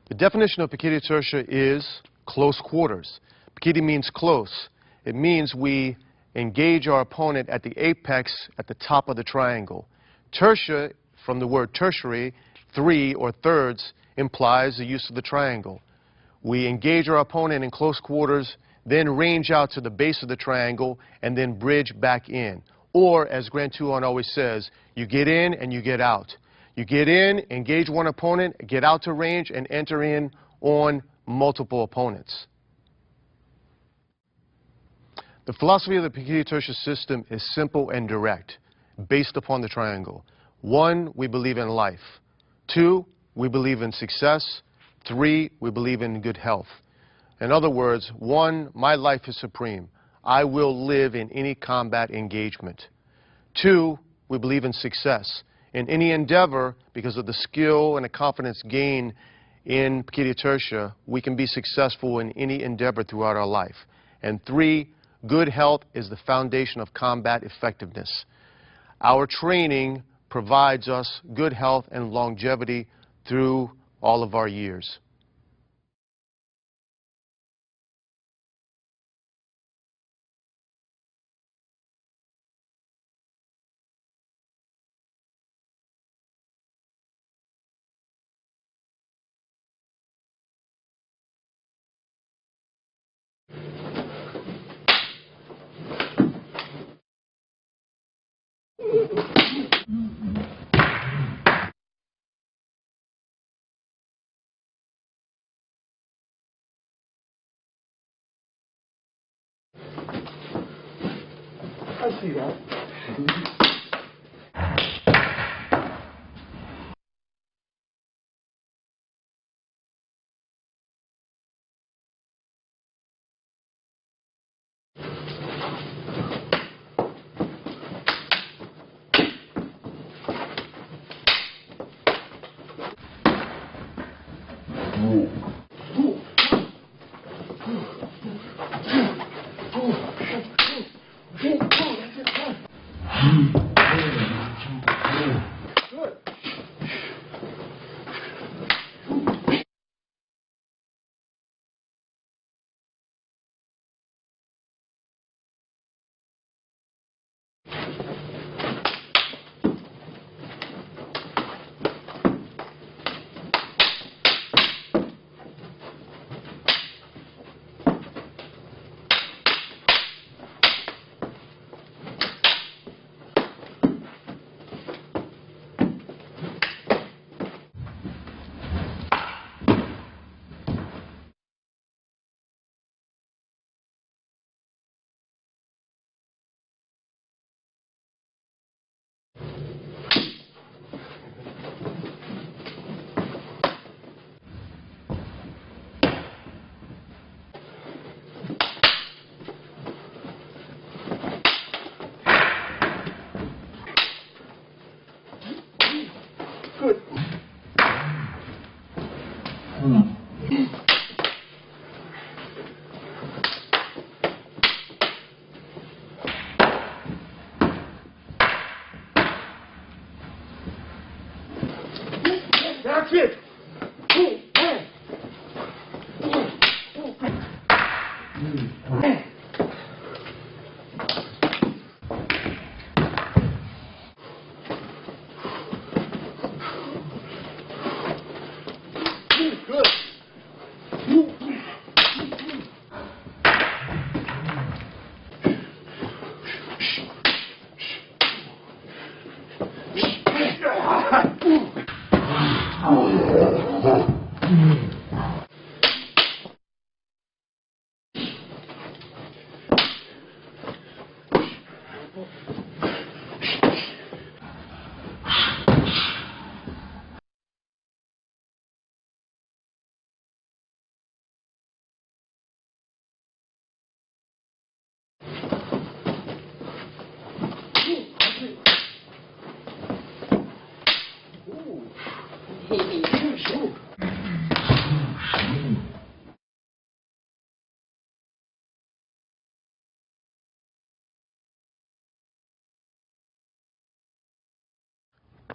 The definition of piquete tertia is close quarters. Piquete means close. It means we engage our opponent at the apex at the top of the triangle. Tertia, from the word tertiary, three or thirds, implies the use of the triangle. We engage our opponent in close quarters, then range out to the base of the triangle, and then bridge back in. Or, as Grand Tuan always says, you get in and you get out. You get in, engage one opponent, get out to range, and enter in on multiple opponents. The philosophy of the piquete tertia system is simple and direct, based upon the triangle. 1, we believe in life. 2, we believe in success. 3, we believe in good health. In other words, 1, my life is supreme. I will live in any combat engagement. 2, we believe in success. In any endeavor, because of the skill and the confidence gained in piquete tertia, we can be successful in any endeavor throughout our life. And 3, good health is the foundation of combat effectiveness. Our training provides us good health and longevity through all of our years. I see that. Good. That's it. Good. Oh.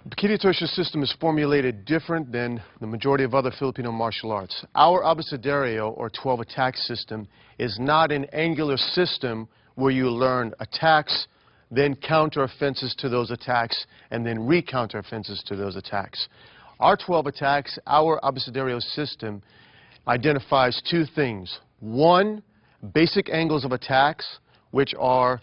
The Pikiti system is formulated different than the majority of other Filipino martial arts. Our abecedario, or 12 attack system, is not an angular system where you learn attacks, then counter offenses to those attacks, and then re-counter offenses to those attacks. Our 12 attacks, our abecedario system, identifies two things. One, basic angles of attacks, which are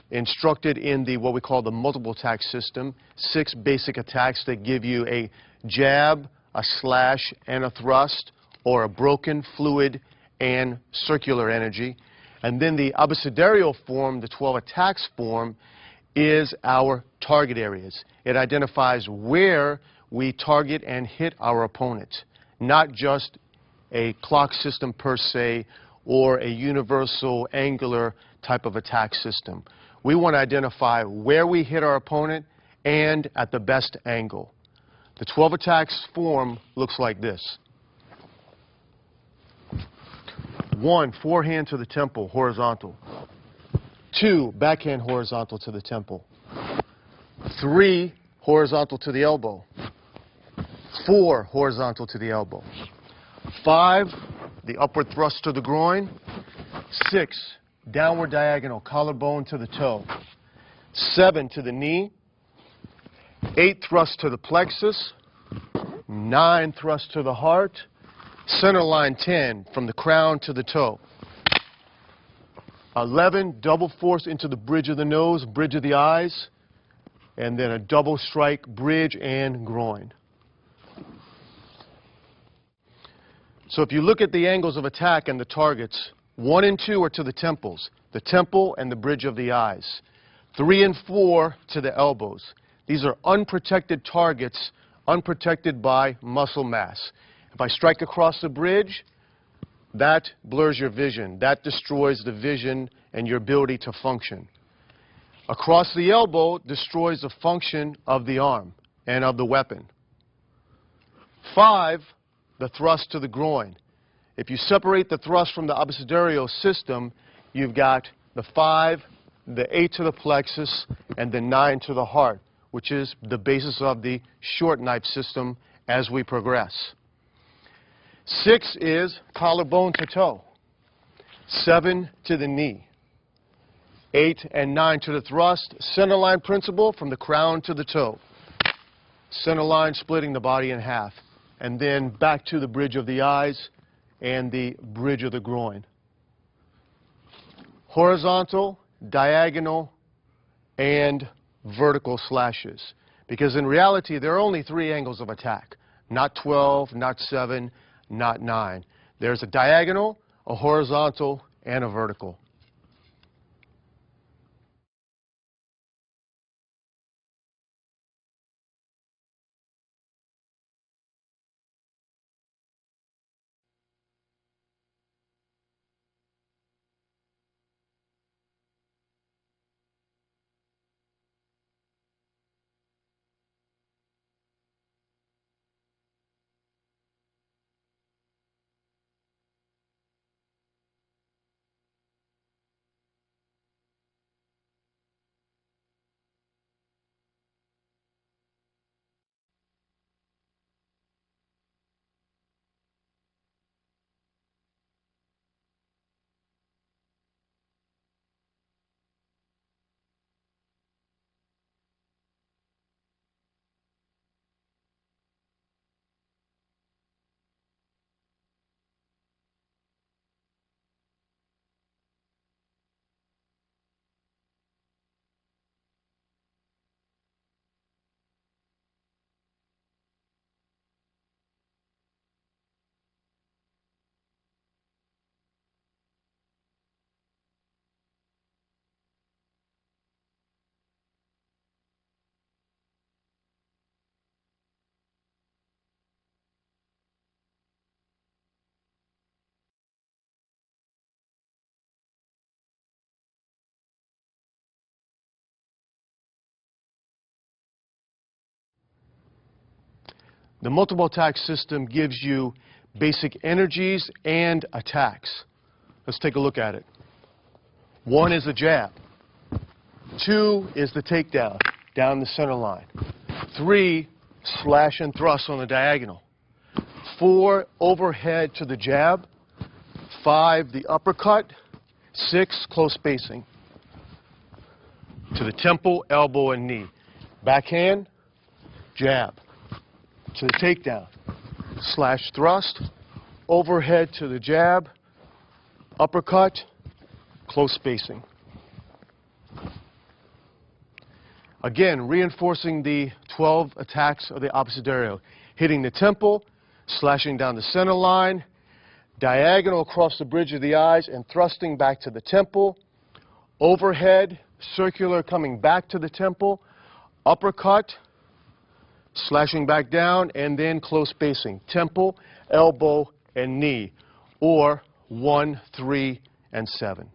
instructed in the what we call the multiple attack system. 6 basic attacks that give you a jab, a slash, and a thrust, or a broken, fluid, and circular energy. And then the abecedario form, the 12 attacks form, is our target areas. It identifies where we target and hit our opponent, not just a clock system per se or a universal angular type of attack system. We want to identify where we hit our opponent and at the best angle. The 12 attacks form looks like this. 1, forehand to the temple, horizontal. 2, backhand horizontal to the temple. 3, horizontal to the elbow. 4, horizontal to the elbow. 5, the upward thrust to the groin. 6, downward diagonal, collarbone to the toe. 7, to the knee. 8, thrust to the plexus. 9, thrust to the heart. Center line 10, from the crown to the toe. 11, double force into the bridge of the nose, bridge of the eyes, and then a double strike, bridge and groin. So if you look at the angles of attack and the targets, 1 and 2 are to the temples, the temple and the bridge of the eyes. 3 and 4 to the elbows. These are unprotected targets, unprotected by muscle mass. If I strike across the bridge, that blurs your vision. That destroys the vision and your ability to function. Across the elbow destroys the function of the arm and of the weapon. 5, the thrust to the groin. If you separate the thrust from the abecedario system, you've got the 5, the 8 to the plexus, and the 9 to the heart, which is the basis of the short knife system as we progress. 6 is collarbone to toe. 7 to the knee. 8 and 9 to the thrust. Center line principle from the crown to the toe. Center line splitting the body in half. And then back to the bridge of the eyes and the bridge of the groin. Horizontal, diagonal, and vertical slashes. Because in reality, there are only 3 angles of attack. Not 12, not 7, not 9. There's a diagonal, a horizontal, and a vertical. The multiple attack system gives you basic energies and attacks. Let's take a look at it. 1 is a jab. 2 is the takedown, down the center line. 3, slash and thrust on the diagonal. 4, overhead to the jab. 5, the uppercut. 6, close spacing to the temple, elbow, and knee. Backhand, jab to the takedown. Slash thrust, overhead to the jab, uppercut, close spacing. Again, reinforcing the 12 attacks of the opposite aerial. Hitting the temple, slashing down the center line, diagonal across the bridge of the eyes and thrusting back to the temple, overhead, circular coming back to the temple, uppercut, slashing back down, and then close spacing. Temple, elbow, and knee, or 1, 3, and 7.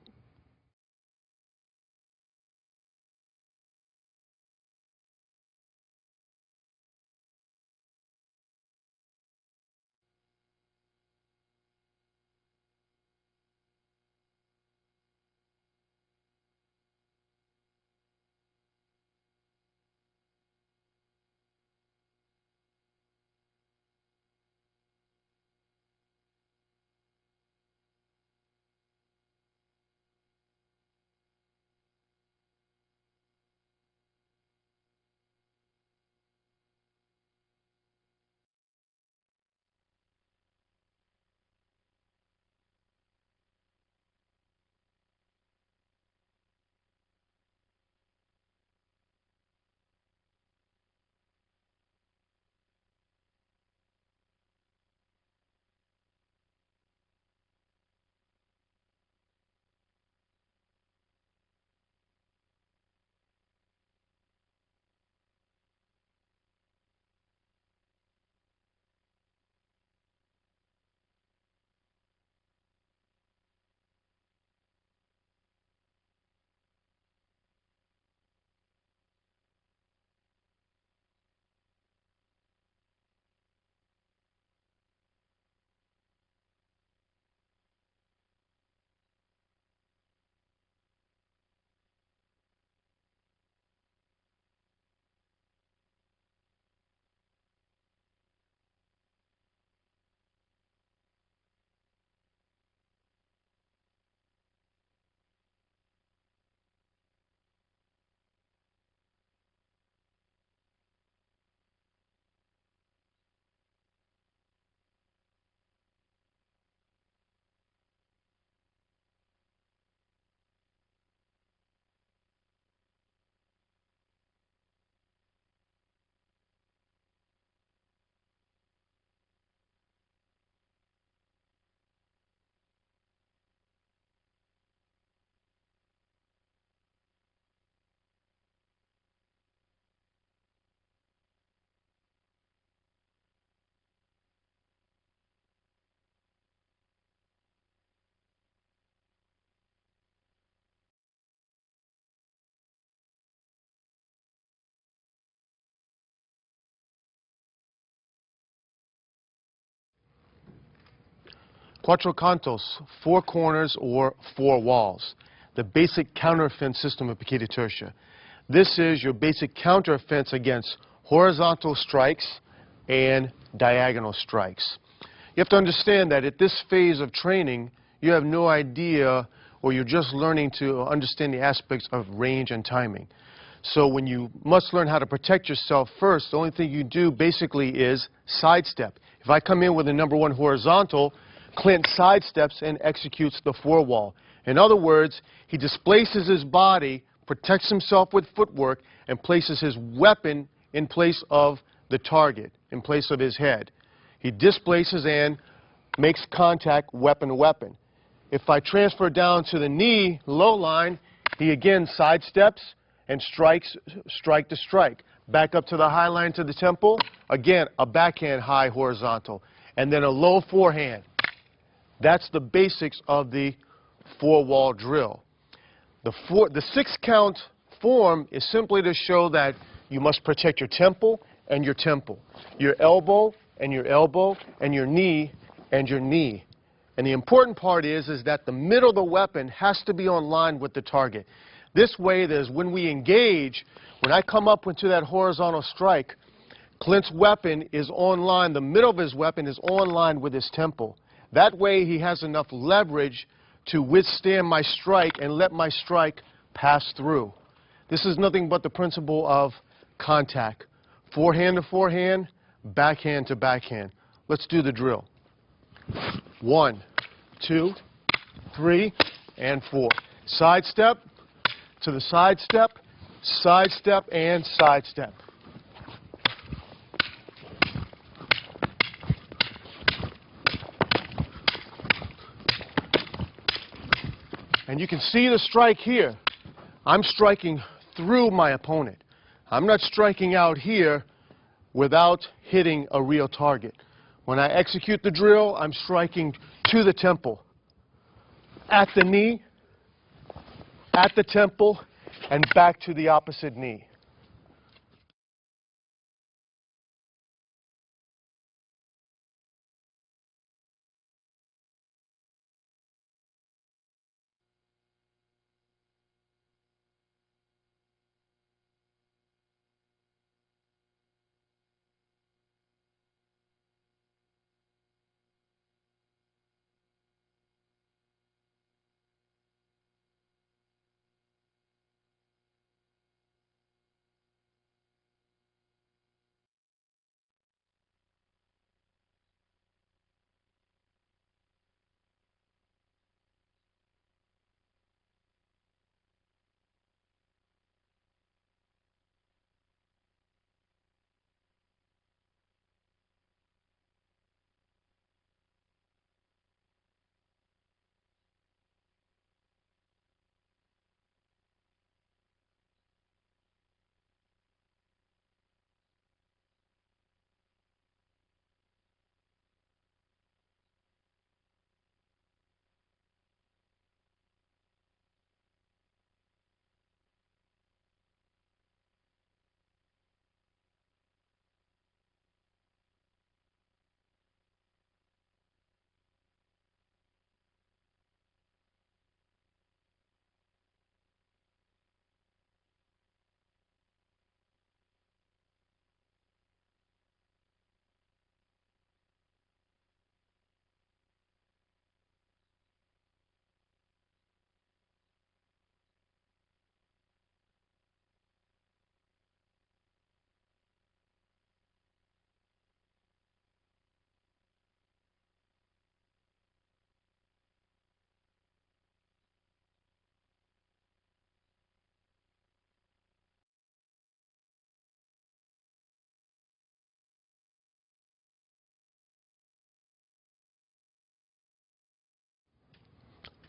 Cuatro cantos, 4 corners or 4 walls. The basic counter-offense system of Piquete Tertia. This is your basic counter-offense against horizontal strikes and diagonal strikes. You have to understand that at this phase of training, you have no idea, or you're just learning to understand the aspects of range and timing. So when you must learn how to protect yourself first, the only thing you do basically is sidestep. If I come in with a #1 horizontal, Clint sidesteps and executes the 4-wall. In other words, he displaces his body, protects himself with footwork, and places his weapon in place of the target, in place of his head. He displaces and makes contact weapon to weapon. If I transfer down to the knee, low line, he again sidesteps and strikes, strike to strike. Back up to the high line to the temple, again, a backhand high horizontal, and then a low forehand. That's the basics of the 4-wall drill. The 6-count form is simply to show that you must protect your temple and your temple, your elbow and your elbow, and your knee and your knee. And the important part is that the middle of the weapon has to be on line with the target. This way, when we engage, when I come up into that horizontal strike, Clint's weapon is on line, the middle of his weapon is on line with his temple. That way he has enough leverage to withstand my strike and let my strike pass through. This is nothing but the principle of contact. Forehand to forehand, backhand to backhand. Let's do the drill. 1, 2, 3, and 4. Sidestep, to the sidestep, sidestep, and sidestep. And you can see the strike here. I'm striking through my opponent. I'm not striking out here without hitting a real target. When I execute the drill, I'm striking to the temple, at the knee, at the temple, and back to the opposite knee.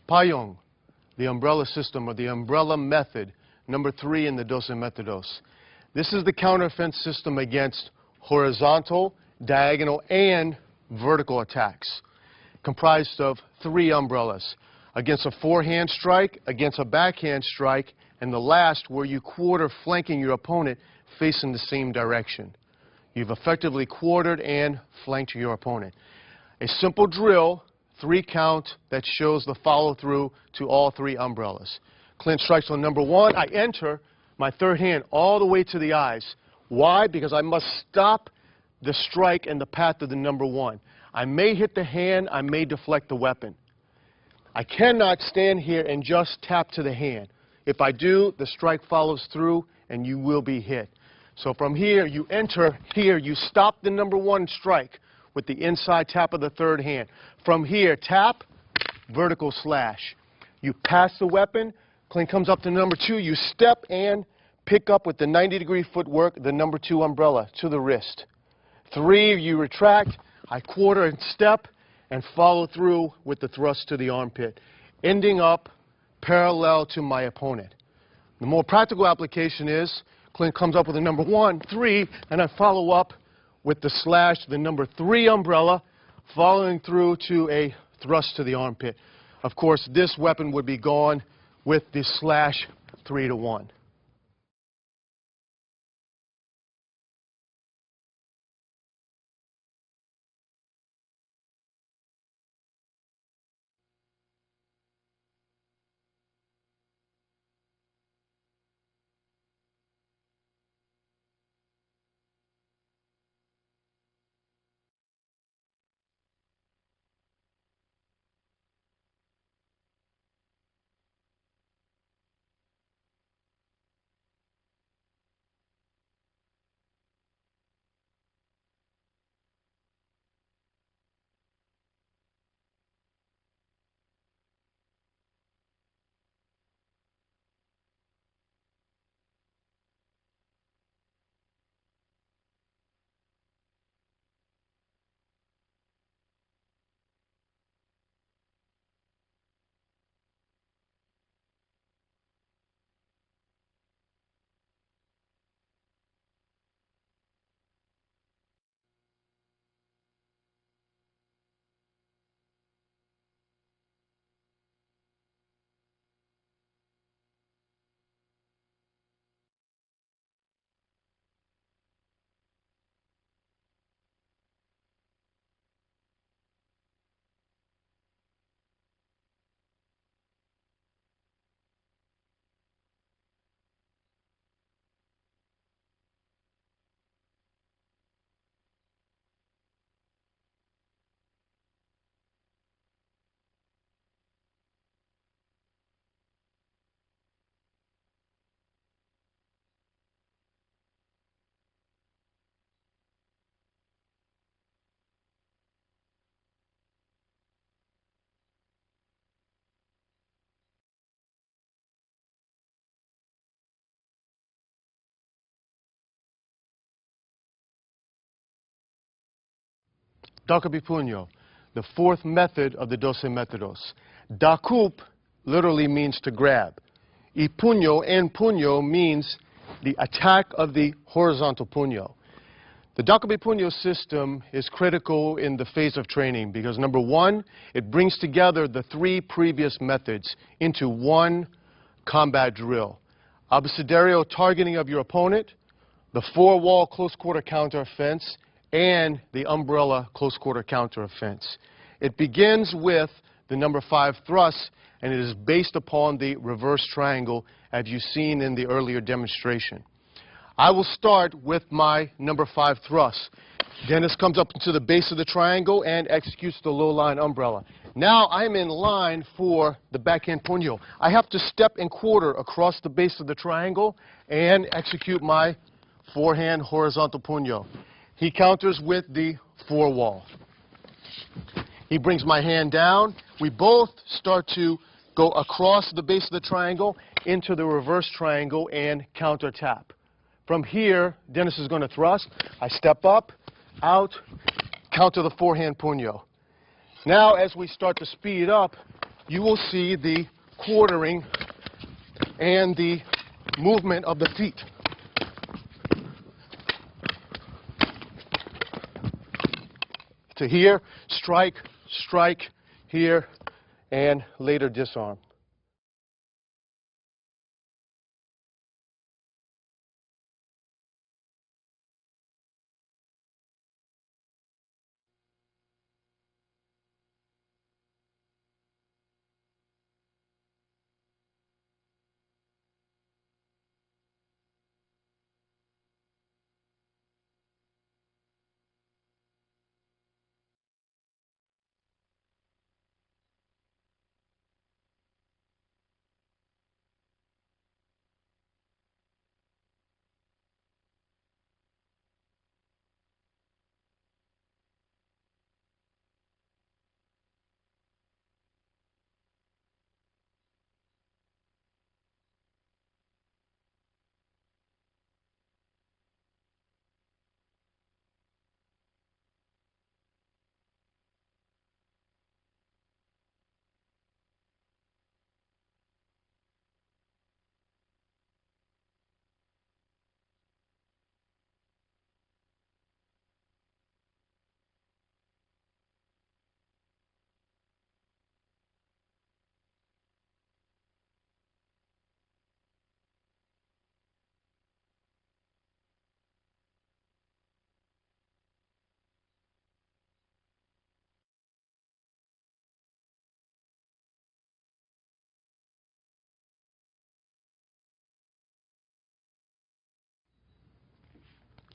Payong, the umbrella system or the umbrella method, number 3 in the Dos Metodos. This is the counteroffense system against horizontal, diagonal, and vertical attacks, comprised of 3 umbrellas. Against a forehand strike, against a backhand strike, and the last where you quarter flanking your opponent facing the same direction. You've effectively quartered and flanked your opponent. A simple drill, 3 count, that shows the follow-through to all 3 umbrellas. Clint strikes on number 1. I enter my third hand all the way to the eyes. Why? Because I must stop the strike and the path of the number 1. I may hit the hand, I may deflect the weapon. I cannot stand here and just tap to the hand. If I do, the strike follows through and you will be hit. So from here, you enter here, you stop the number 1 strike with the inside tap of the third hand. From here, tap, vertical slash. You pass the weapon, Clint comes up to number 2, you step and pick up with the 90-degree footwork the number 2 umbrella to the wrist. 3, you retract, I quarter and step, and follow through with the thrust to the armpit, ending up parallel to my opponent. The more practical application is, Clint comes up with the number 1, 3, and I follow up with the slash, the number 3 umbrella, following through to a thrust to the armpit. Of course, this weapon would be gone with the slash 3-to-1. Dakabi Punyo, the fourth method of the 12 métodos. Dakup literally means to grab. Y puño and puño means the attack of the horizontal puño. The Dakabi Punyo system is critical in the phase of training because, number one, it brings together the three previous methods into one combat drill. Abecedario targeting of your opponent, the four-wall close-quarter counter-offense, and the umbrella close-quarter counter-offense. It begins with the number 5 thrust, and it is based upon the reverse triangle as you've seen in the earlier demonstration. I will start with my number 5 thrust. Dennis comes up to the base of the triangle and executes the low-line umbrella. Now I'm in line for the backhand puño. I have to step and quarter across the base of the triangle and execute my forehand horizontal puño. He counters with the four-wall. He brings my hand down. We both start to go across the base of the triangle into the reverse triangle and counter tap. From here, Dennis is going to thrust. I step up, out, counter the forehand puño. Now, as we start to speed up, you will see the quartering and the movement of the feet. To here, strike, strike, here, and later disarm.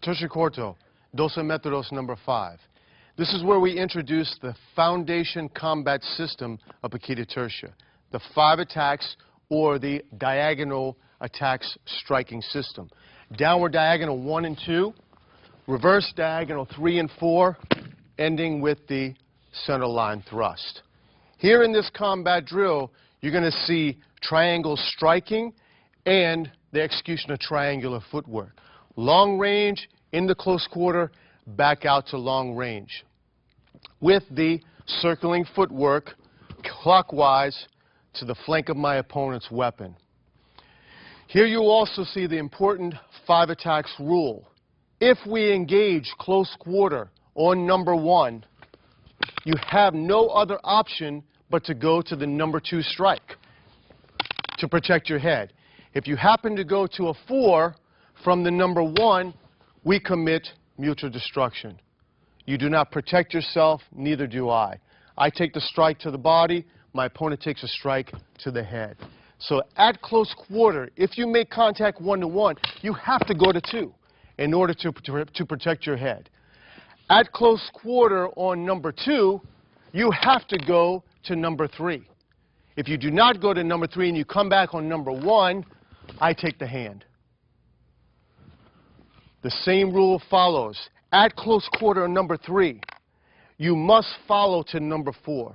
Tercio corto, 12 métodos number 5. This is where we introduce the foundation combat system of Paquita Tercia, the 5 attacks or the diagonal attacks striking system. Downward diagonal 1 and 2, reverse diagonal 3 and 4, ending with the center line thrust. Here in this combat drill, you're going to see triangle striking and the execution of triangular footwork. Long range, in the close quarter, back out to long range. With the circling footwork clockwise to the flank of my opponent's weapon. Here you also see the important 5 attacks rule. If we engage close quarter on number 1, you have no other option but to go to the number 2 strike to protect your head. If you happen to go to a 4 from the number 1, we commit mutual destruction. You do not protect yourself, neither do I. I take the strike to the body, my opponent takes a strike to the head. So at close quarter, if you make contact 1-to-1, you have to go to 2 in order to protect your head. At close quarter on number 2, you have to go to number 3. If you do not go to number 3 and you come back on number 1, I take the hand. The same rule follows. At close quarter on number 3, you must follow to number 4.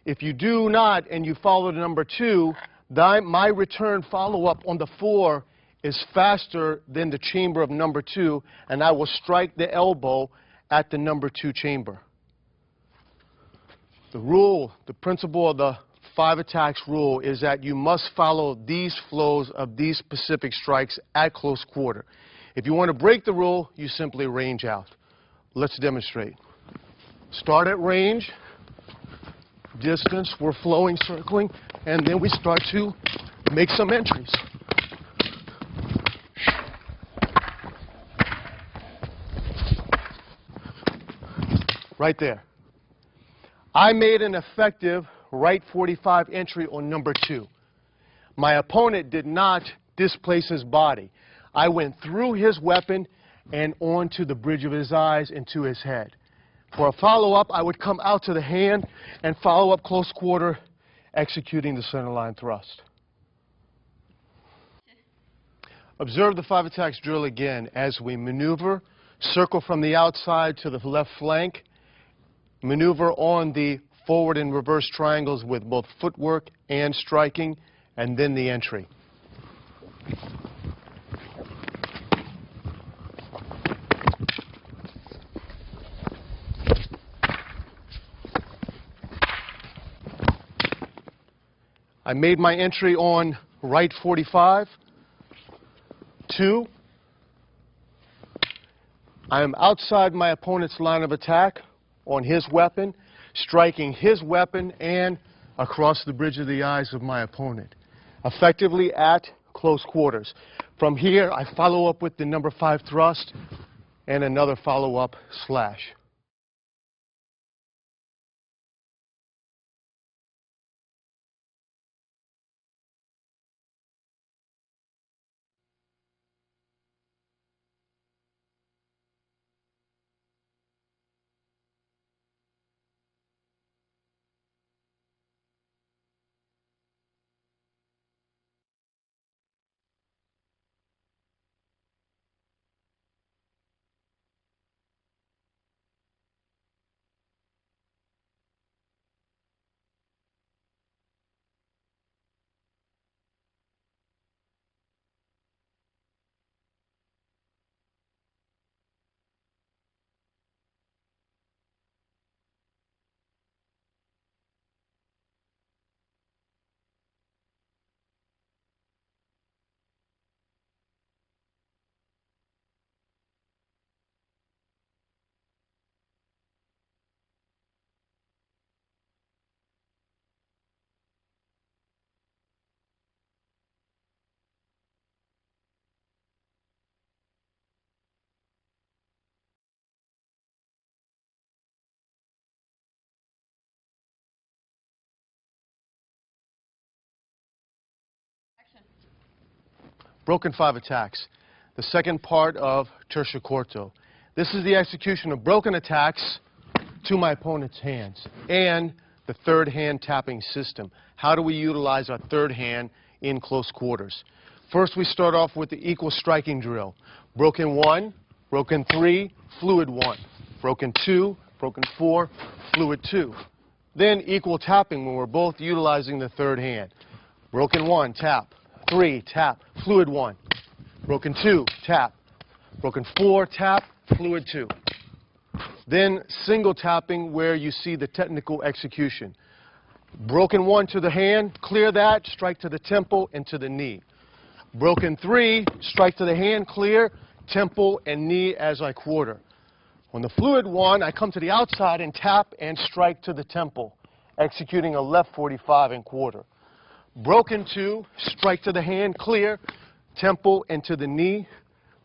If you do not and you follow to number 2, my return follow-up on the 4 is faster than the chamber of number 2, and I will strike the elbow at the number 2 chamber. The principle of the 5 attacks rule is that you must follow these flows of these specific strikes at close quarter. If you want to break the rule, you simply range out. Let's demonstrate. Start at range, distance, we're flowing, circling, and then we start to make some entries. Right there. I made an effective right 45 entry on number 2. My opponent did not displace his body. I went through his weapon and onto the bridge of his eyes and to his head. For a follow-up, I would come out to the hand and follow up close quarter, executing the center line thrust. Observe the 5 attacks drill again as we maneuver, circle from the outside to the left flank, maneuver on the forward and reverse triangles with both footwork and striking, and then the entry. I made my entry on right 45, 2. I am outside my opponent's line of attack on his weapon, striking his weapon and across the bridge of the eyes of my opponent, effectively at close quarters. From here, I follow up with the number 5 thrust and another follow-up slash. Broken 5 attacks, the second part of tercio corto. This is the execution of broken attacks to my opponent's hands and the third hand tapping system. How do we utilize our third hand in close quarters? First, we start off with the equal striking drill. Broken 1, broken 3, fluid 1. Broken 2, broken 4, fluid 2. Then equal tapping when we're both utilizing the third hand. Broken 1, tap. 3, tap, fluid 1. Broken 2, tap. Broken 4, tap, fluid 2. Then single tapping where you see the technical execution. Broken 1 to the hand, clear that, strike to the temple and to the knee. Broken 3, strike to the hand, clear, temple and knee as I quarter. On the fluid 1, I come to the outside and tap and strike to the temple, executing a left 45 and quarter. Broken 2, strike to the hand, clear, temple and to the knee.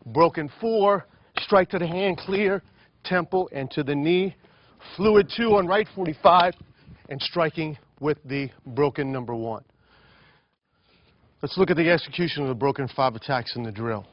Broken 4, strike to the hand, clear, temple and to the knee. Fluid 2 on right 45 and striking with the broken number 1. Let's look at the execution of the broken 5 attacks in the drill.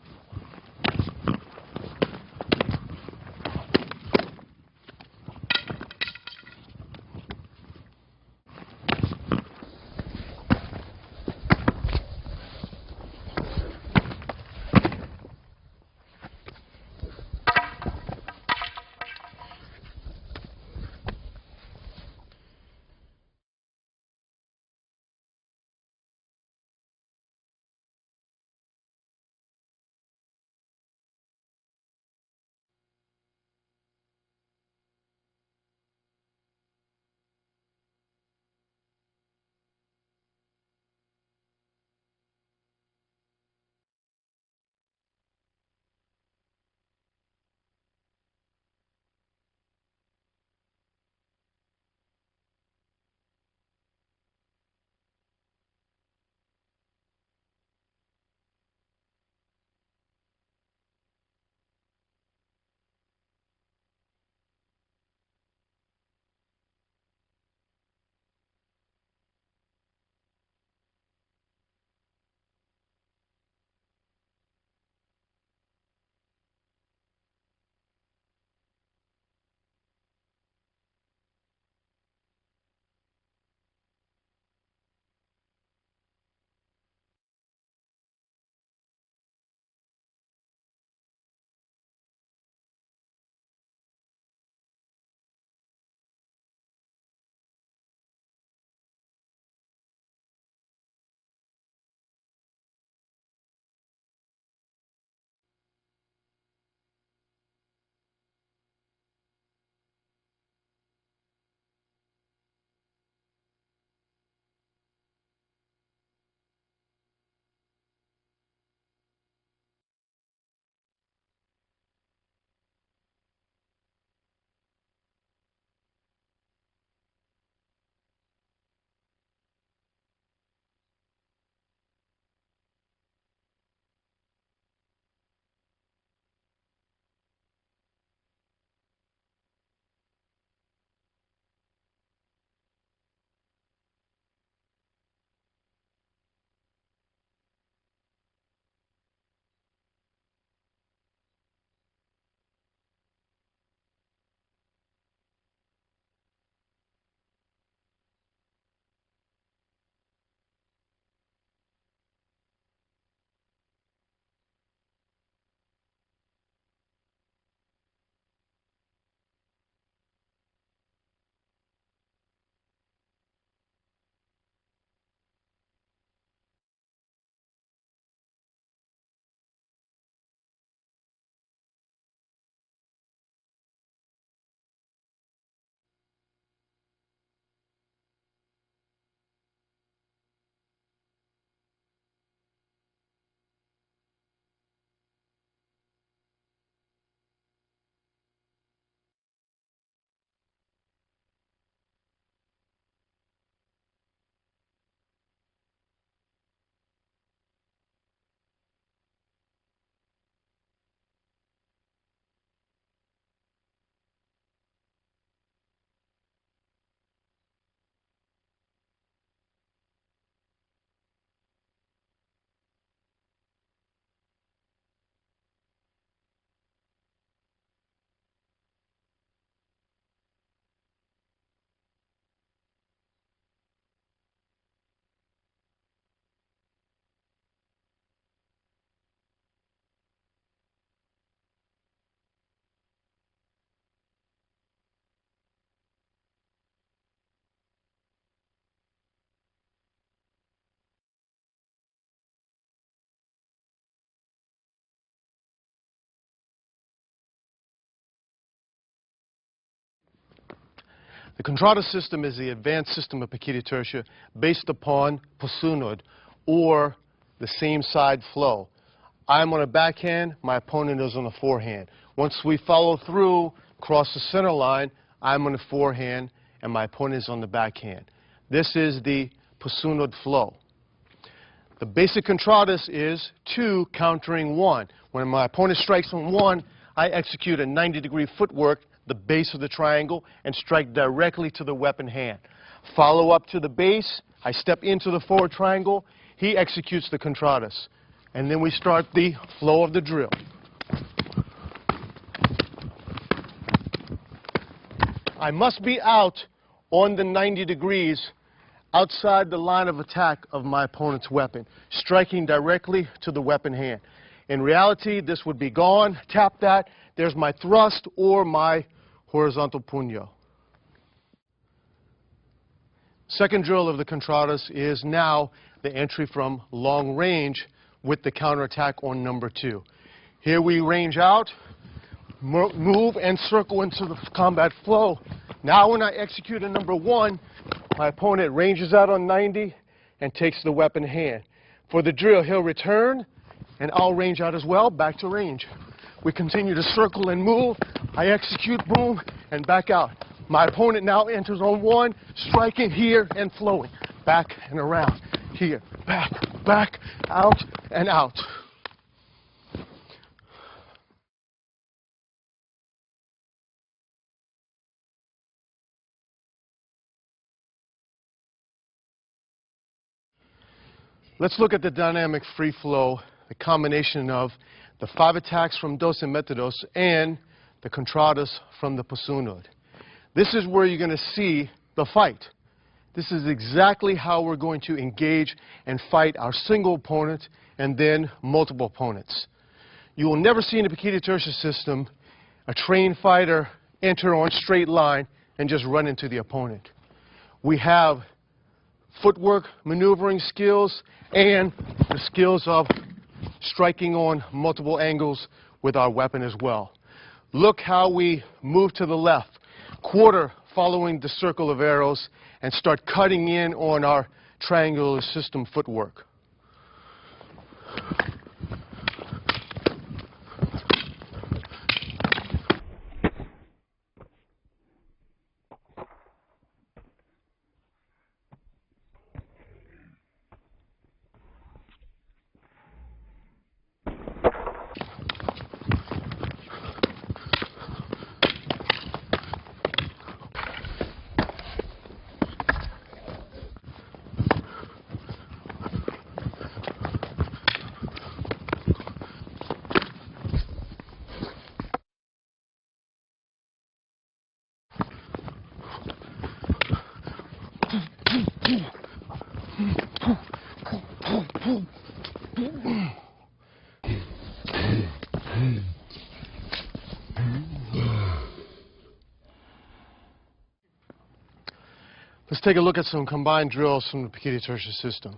The contrada system is the advanced system of Pekiti tertia based upon pasunod, or the same side flow. I'm on a backhand, my opponent is on a forehand. Once we follow through, cross the center line, I'm on the forehand and my opponent is on the backhand. This is the pasunod flow. The basic contradas is 2 countering 1. When my opponent strikes on 1, I execute a 90-degree footwork, the base of the triangle, and strike directly to the weapon hand. Follow up to the base, I step into the forward triangle, he executes the contradas. And then we start the flow of the drill. I must be out on the 90 degrees outside the line of attack of my opponent's weapon, striking directly to the weapon hand. In reality, this would be gone. Tap that. There's my thrust or my horizontal puño. Second drill of the contradas is now the entry from long range with the counterattack on number 2. Here we range out, move and circle into the combat flow. Now when I execute a number 1, my opponent ranges out on 90 and takes the weapon hand. For the drill, he'll return, and I'll range out as well, back to range. We continue to circle and move. I execute, boom, and back out. My opponent now enters on 1, striking here and flowing. Back and around. Here, back, back, out, and out. Let's look at the dynamic free flow, the combination of the 5 attacks from dos and metidos and the contradas from the pasunod. This is where you're going to see the fight. This is exactly how we're going to engage and fight our single opponent and then multiple opponents. You will never see in the Pekiti tertia system a trained fighter enter on straight line and just run into the opponent. We have footwork, maneuvering skills, and the skills of striking on multiple angles with our weapon as well. Look how we move to the left, quarter following the circle of arrows, and start cutting in on our triangular system footwork. Let's take a look at some combined drills from the Pekiti tertia system.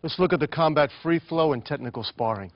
Let's look at the combat free flow and technical sparring.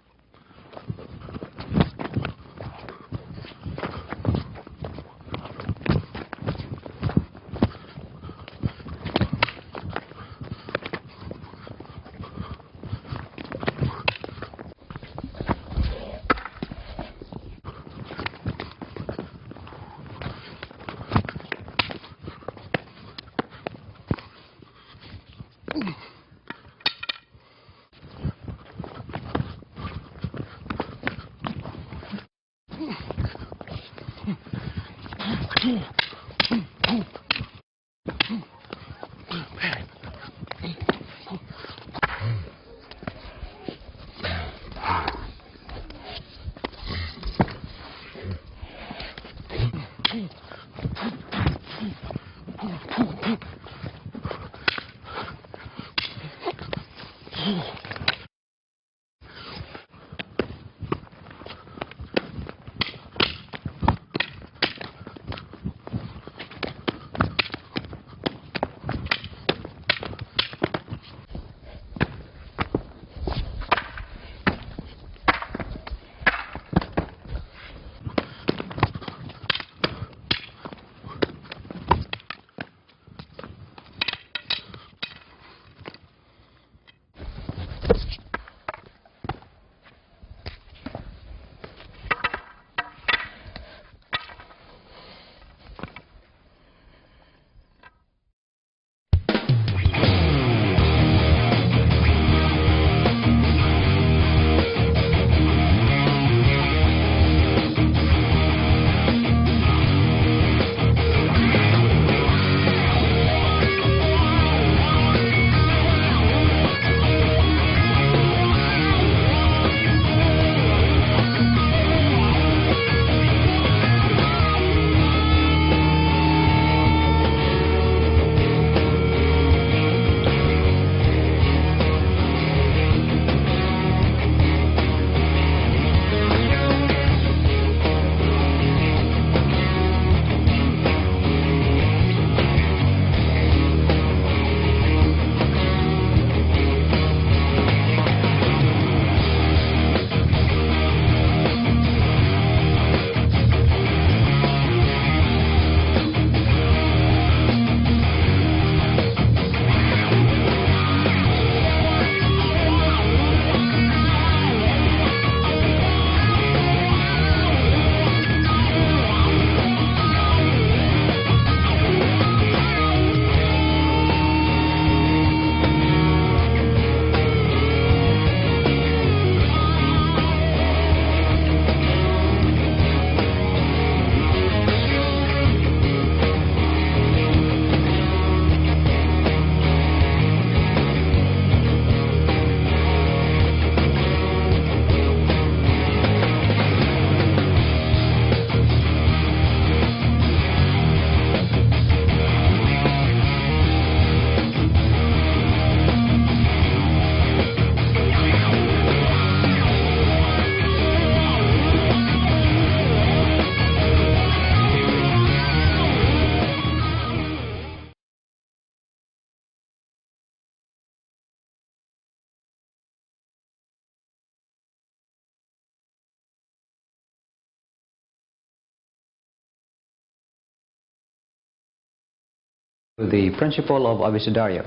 The principle of abecedario.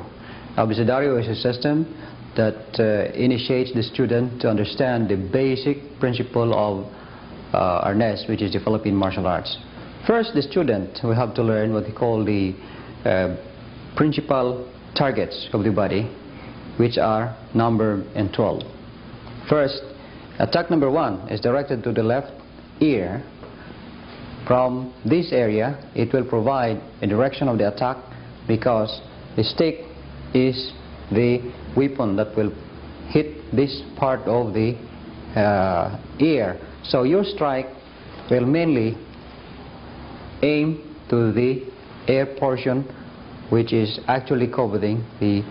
Abecedario is a system that initiates the student to understand the basic principle of arnés, which is the Philippine martial arts. First, the student will have to learn what we call the principal targets of the body, which are numbered in 12. First, attack number 1 is directed to the left ear. From this area, it will provide a direction of the attack because the stick is the weapon that will hit this part of the ear. So your strike will mainly aim to the ear portion, which is actually covering the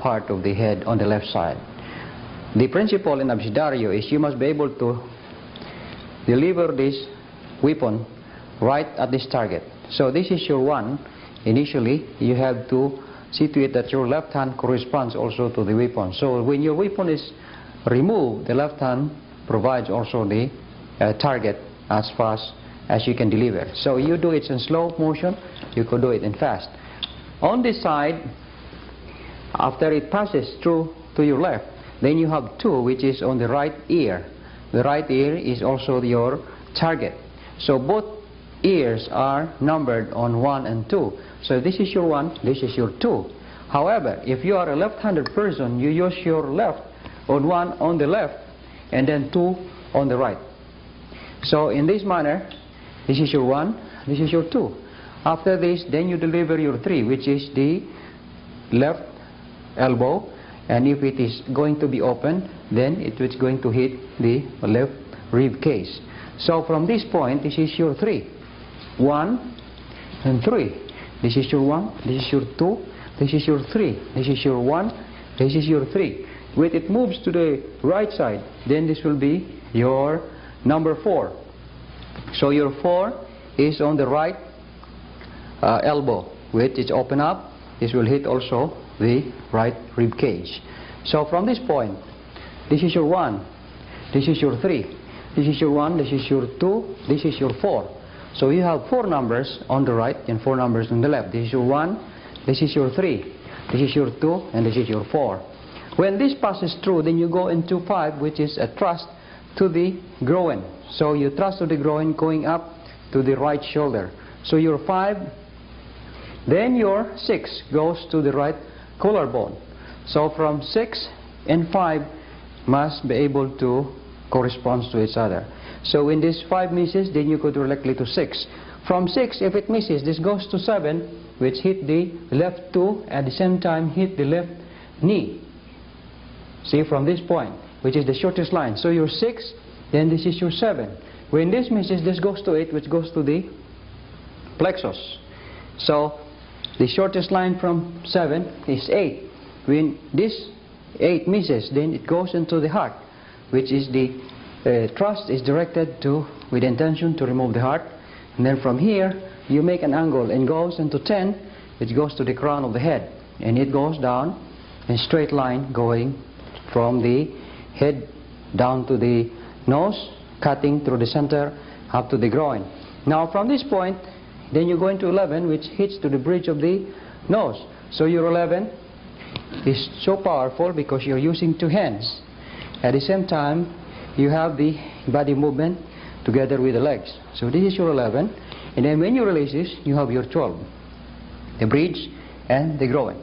part of the head on the left side. The principle in abecedario is you must be able to deliver this weapon right at this target. So this is your 1. Initially, you have to situate that your left hand corresponds also to the weapon. So when your weapon is removed, the left hand provides also the target as fast as you can deliver. So you do it in slow motion, you could do it in fast. On this side, after it passes through to your left, then you have 2, which is on the right ear. The right ear is also your target. So both ears are numbered on 1 and 2. So this is your 1, this is your 2. However, if you are a left-handed person, you use your left on 1 on the left and then 2 on the right. So in this manner, this is your 1, this is your 2. After this, then you deliver your 3, which is the left elbow, and if it is going to be open, then it is going to hit the left rib cage. So from this point, this is your 3. 1 and 3. This is your 1, this is your 2, this is your 3, this is your 1, this is your 3. When it moves to the right side, then this will be your number 4. So your 4 is on the right elbow. When it is open up, this will hit also the right rib cage. So from this point, this is your 1, this is your 3, this is your 1, this is your 2, this is your 4. So you have 4 numbers on the right and 4 numbers on the left. This is your 1, this is your 3, this is your 2, and this is your 4. When this passes through, then you go into 5, which is a thrust to the groin. So you thrust to the groin going up to the right shoulder. So your 5, then your 6 goes to the right collarbone. So from 6 and 5 must be able to correspond to each other. So when this 5 misses, then you go directly to 6. From 6, if it misses, this goes to 7, which hit the left 2, at the same time hit the left knee. See, from this point, which is the shortest line. So your 6, then this is your 7. When this misses, this goes to 8, which goes to the plexus. So the shortest line from 7 is 8. When this 8 misses, then it goes into the heart, which is the thrust is directed to, with the intention to remove the heart. And then from here, you make an angle and goes into 10, which goes to the crown of the head. And it goes down in straight line going from the head down to the nose, cutting through the center up to the groin. Now from this point, then you go into 11, which hits to the bridge of the nose. So your 11 is so powerful because you're using 2 hands. At the same time, you have the body movement together with the legs. So this is your 11. And then when you release this, you have your 12. The bridge and the groin.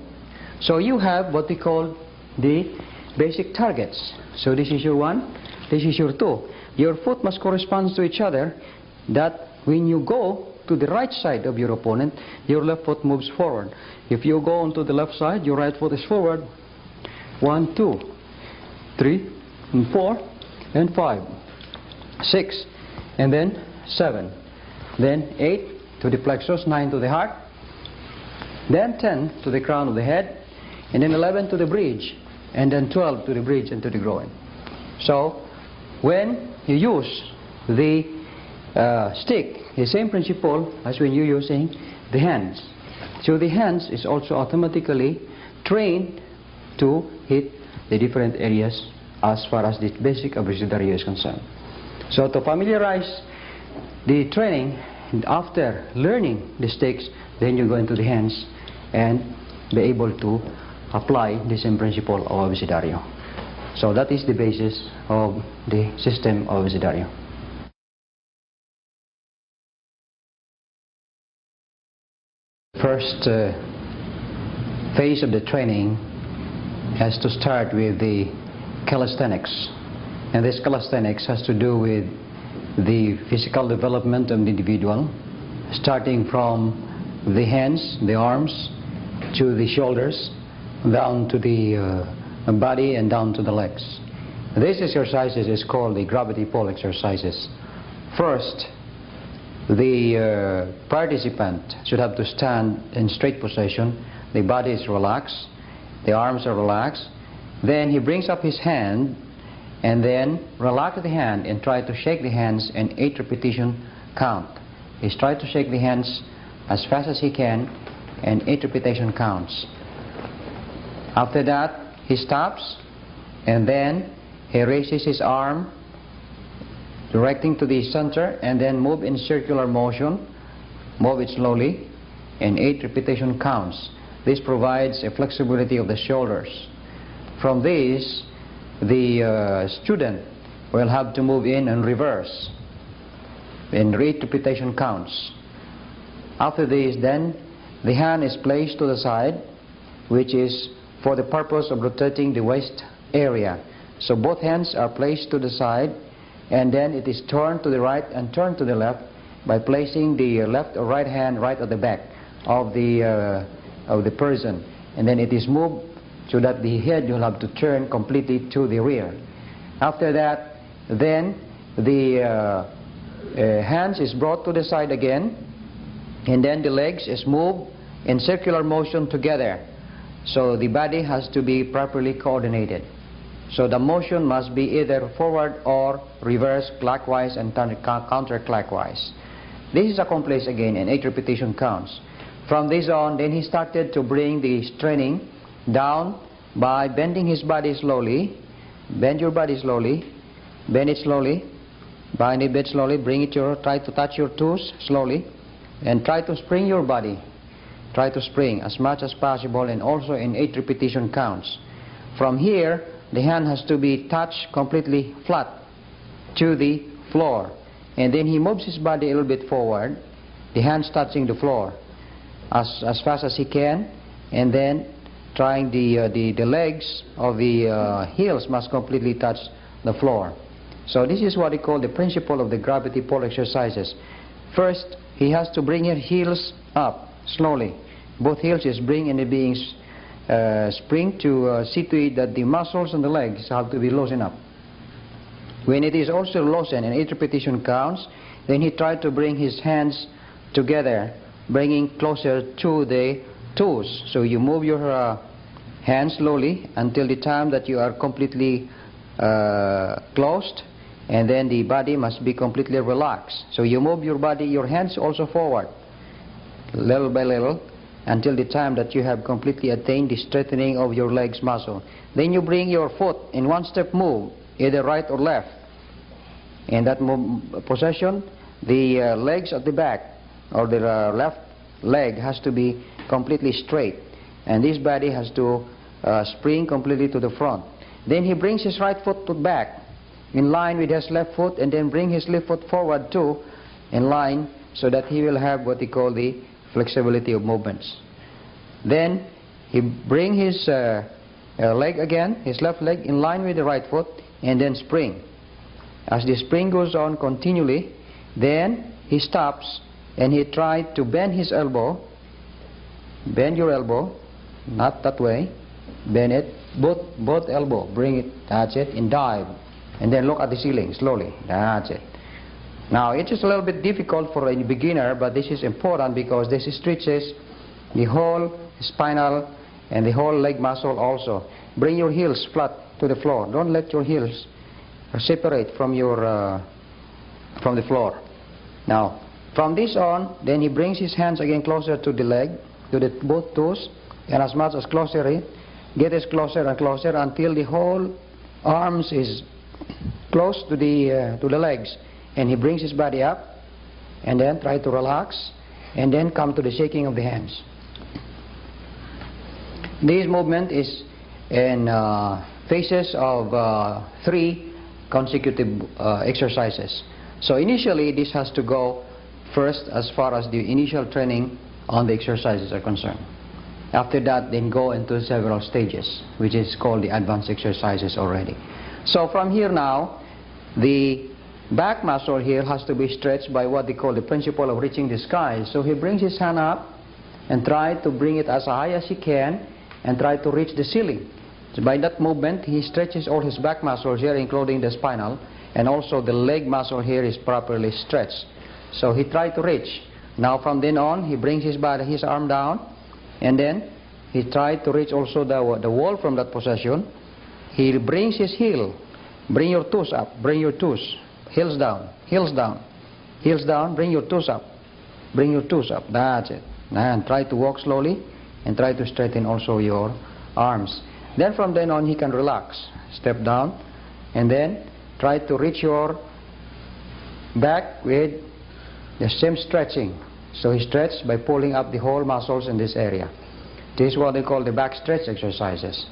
So you have what we call the basic targets. So this is your 1, this is your 2. Your foot must correspond to each other, that when you go to the right side of your opponent, your left foot moves forward. If you go onto the left side, your right foot is forward. 1, 2, 3, and 4, and 5, 6, and then 7, then 8 to the plexus, 9 to the heart, then 10 to the crown of the head, and then 11 to the bridge, and then 12 to the bridge and to the groin. So when you use the stick, the same principle as when you're using the hands. So the hands is also automatically trained to hit the different areas as far as the basic abecedario is concerned. So to familiarize the training, after learning the sticks, then you go into the hands and be able to apply the same principle of abecedario. So that is the basis of the system of abecedario. First phase of the training has to start with the calisthenics, and this calisthenics has to do with the physical development of the individual, starting from the hands, the arms, to the shoulders, down to the body and down to the legs. This exercises is called the gravity pull exercises. First, the participant should have to stand in straight position. The body is relaxed, the arms are relaxed. Then he brings up his hand and then relax the hand and try to shake the hands in 8 repetition count. He's trying to shake the hands as fast as he can and 8 repetition counts. After that, he stops and then he raises his arm directing to the center and then move in circular motion, move it slowly, and 8 repetition counts. This provides a flexibility of the shoulders. From this, the student will have to move in and reverse in 8 repetition counts. After this, then the hand is placed to the side, which is for the purpose of rotating the waist area. So both hands are placed to the side, and then it is turned to the right and turned to the left, by placing the left or right hand right at the back of the person, and then it is moved so that the head will have to turn completely to the rear. After that, then the hands is brought to the side again, and then the legs is moved in circular motion together. So the body has to be properly coordinated. So the motion must be either forward or reverse, clockwise and counterclockwise. This is accomplished again in 8 repetition counts. From this on, then he started to bring the training down by bending his body slowly. Bend your body slowly. Bend it slowly. Bend it slowly. Bring it try to touch your toes slowly. And try to spring your body. Try to spring as much as possible, and also in 8 repetition counts. From here, the hand has to be touched completely flat to the floor. And then he moves his body a little bit forward, the hands touching the floor as fast as he can, and then trying the legs of the heels must completely touch the floor. So this is what we call the principle of the gravity pull exercises. First, he has to bring his heels up slowly. Both heels is bring and being spring to see to it that the muscles on the legs have to be loosened up. When it is also loosened in 8 repetition counts, then he tried to bring his hands together, bringing closer to the toes. So you move your hands slowly until the time that you are completely closed, and then the body must be completely relaxed. So you move your body, your hands also forward, little by little, until the time that you have completely attained the strengthening of your legs muscle. Then you bring your foot in one step move, either right or left. In that position, the legs at the back, or the left leg, has to be completely straight, and this body has to spring completely to the front. Then he brings his right foot to back in line with his left foot, and then bring his left foot forward too in line, so that he will have what he call the flexibility of movements. Then he bring his leg again, his left leg, in line with the right foot, and then spring. As the spring goes on continually, then he stops and he tried to bend his elbow. Bend your elbow, not that way. Bend it, both elbow, bring it, that's it, and dive. And then look at the ceiling slowly, that's it. Now it is a little bit difficult for a beginner, but this is important because this stretches the whole spinal and the whole leg muscle also. Bring your heels flat to the floor. Don't let your heels separate from from the floor. Now from this on, then he brings his hands again closer to the leg, to the both toes, and as much as closer, get as closer and closer until the whole arms is close to the legs. And he brings his body up, and then try to relax, and then come to the shaking of the hands. This movement is in phases of 3 consecutive exercises. So initially this has to go first as far as the initial training on the exercises are concerned. After that, then go into several stages, which is called the advanced exercises already. So from here now, the back muscle here has to be stretched by what they call the principle of reaching the sky. So he brings his hand up and try to bring it as high as he can and try to reach the ceiling. So by that movement, he stretches all his back muscles here, including the spinal, and also the leg muscle here is properly stretched. So he tried to reach. Now from then on, he brings his body, his arm down, and then he tried to reach also the wall from that position. He brings his heel. Bring your toes up, bring your toes. Heels down, heels down, heels down, bring your toes up, bring your toes up, that's it. And try to walk slowly and try to straighten also your arms. Then from then on he can relax, step down, and then try to reach your back with the same stretching. So he stretches by pulling up the whole muscles in this area. This is what they call the back stretch exercises.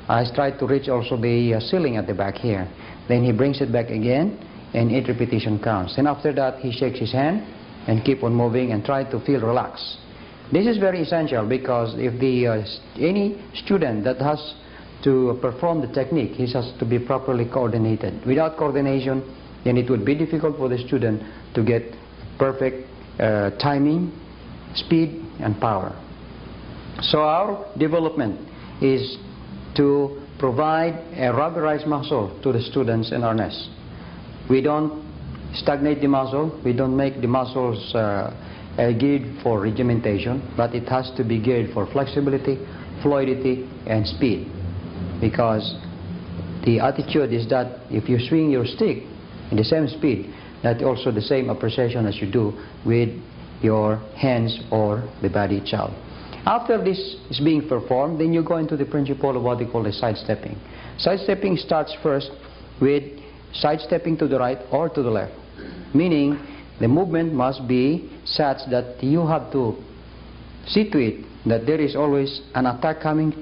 I try to reach also the ceiling at the back here. Then he brings it back again, and 8 repetition counts. And after that, he shakes his hand and keep on moving and try to feel relaxed. This is very essential because if any student that has to perform the technique, he has to be properly coordinated. Without coordination, then it would be difficult for the student to get perfect timing, speed, and power. So our development is to provide a rubberized muscle to the students in our nest. We don't stagnate the muscle, we don't make the muscles geared for regimentation, but it has to be geared for flexibility, fluidity, and speed. Because the attitude is that if you swing your stick in the same speed, that's also the same appreciation as you do with your hands or the body itself. After this is being performed, then you go into the principle of what they call the sidestepping. Sidestepping starts first with sidestepping to the right or to the left, meaning the movement must be such that you have to see to it that there is always an attack coming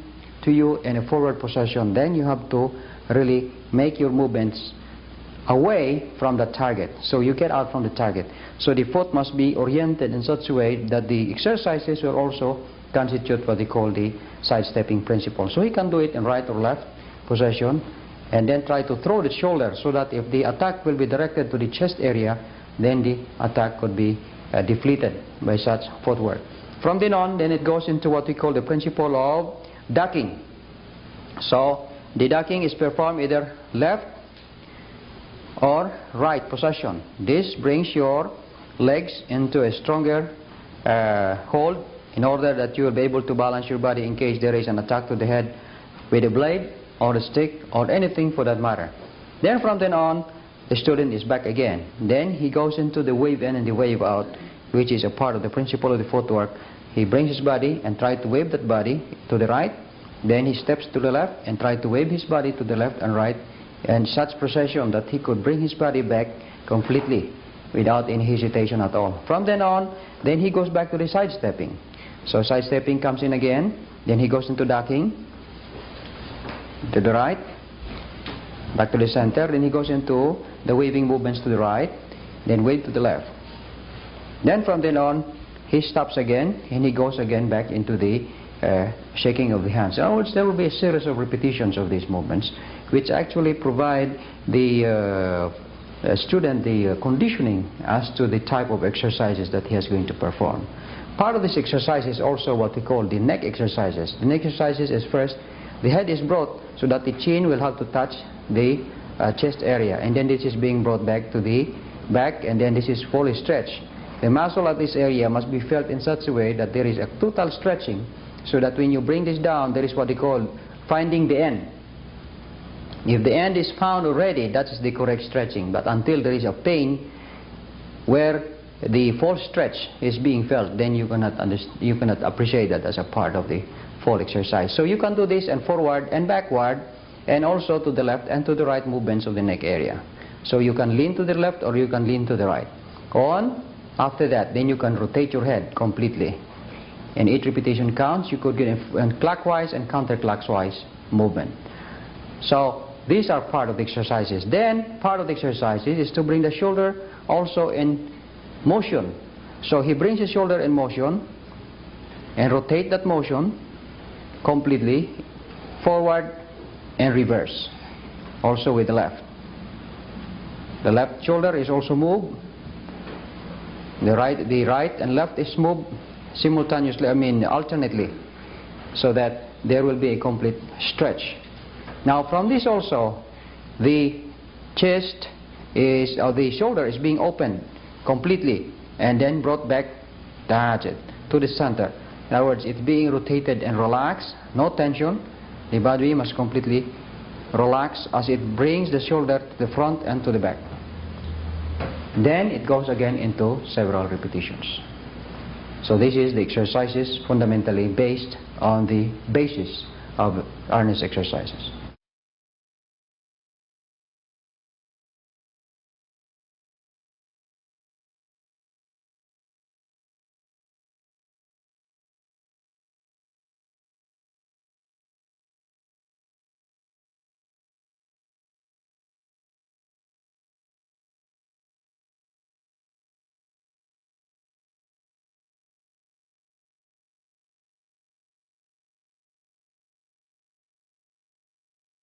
to you in a forward possession. Then you have to really make your movements away from the target, so you get out from the target. So the foot must be oriented in such a way that the exercises will also constitute what they call the sidestepping principle. So he can do it in right or left possession, and then try to throw the shoulder so that if the attack will be directed to the chest area, then the attack could be defleated by such footwork. From then on, then it goes into what we call the principle of ducking. So the ducking is performed either left or right possession. This brings your legs into a stronger hold in order that you will be able to balance your body in case there is an attack to the head with a blade or a stick or anything for that matter. Then from then on, the student is back again. Then he goes into the wave in and the wave out, which is a part of the principle of the footwork. He brings his body and tries to wave that body to the right. Then he steps to the left and tries to wave his body to the left and right, and such procession that he could bring his body back completely without any hesitation at all. From then on, then he goes back to the sidestepping. So sidestepping comes in again, then he goes into ducking to the right, back to the center, then he goes into the waving movements to the right, then wave to the left. Then from then on, he stops again and he goes again back into the shaking of the hands. In other words, there will be a series of repetitions of these movements which actually provide the student the conditioning as to the type of exercises that he is going to perform. Part of this exercise is also what we call the neck exercises. The neck exercises is first, the head is brought so that the chin will have to touch the chest area, and then this is being brought back to the back, and then this is fully stretched. The muscle at this area must be felt in such a way that there is a total stretching, so that when you bring this down, there is what they call finding the end. If the end is found already, that is the correct stretching. But until there is a pain where the full stretch is being felt, then you cannot appreciate that as a part of the full exercise. So you can do this and forward and backward, and also to the left and to the right movements of the neck area. So you can lean to the left or you can lean to the right. On, after that, then you can rotate your head completely. And each repetition counts. You could get a clockwise and counterclockwise movement. So these are part of the exercises. Then part of the exercises is to bring the shoulder also in motion. So he brings his shoulder in motion and rotate that motion completely forward and reverse, also with the left. The left shoulder is also moved. The right and left is moved simultaneously, alternately, so that there will be a complete stretch. Now from this also, the chest is, or the shoulder is being opened completely and then brought back, that's it, to the center. In other words, it's being rotated and relaxed, no tension. The body must completely relax as it brings the shoulder to the front and to the back. Then it goes again into several repetitions. So this is the exercises fundamentally based on the basis of earnest exercises.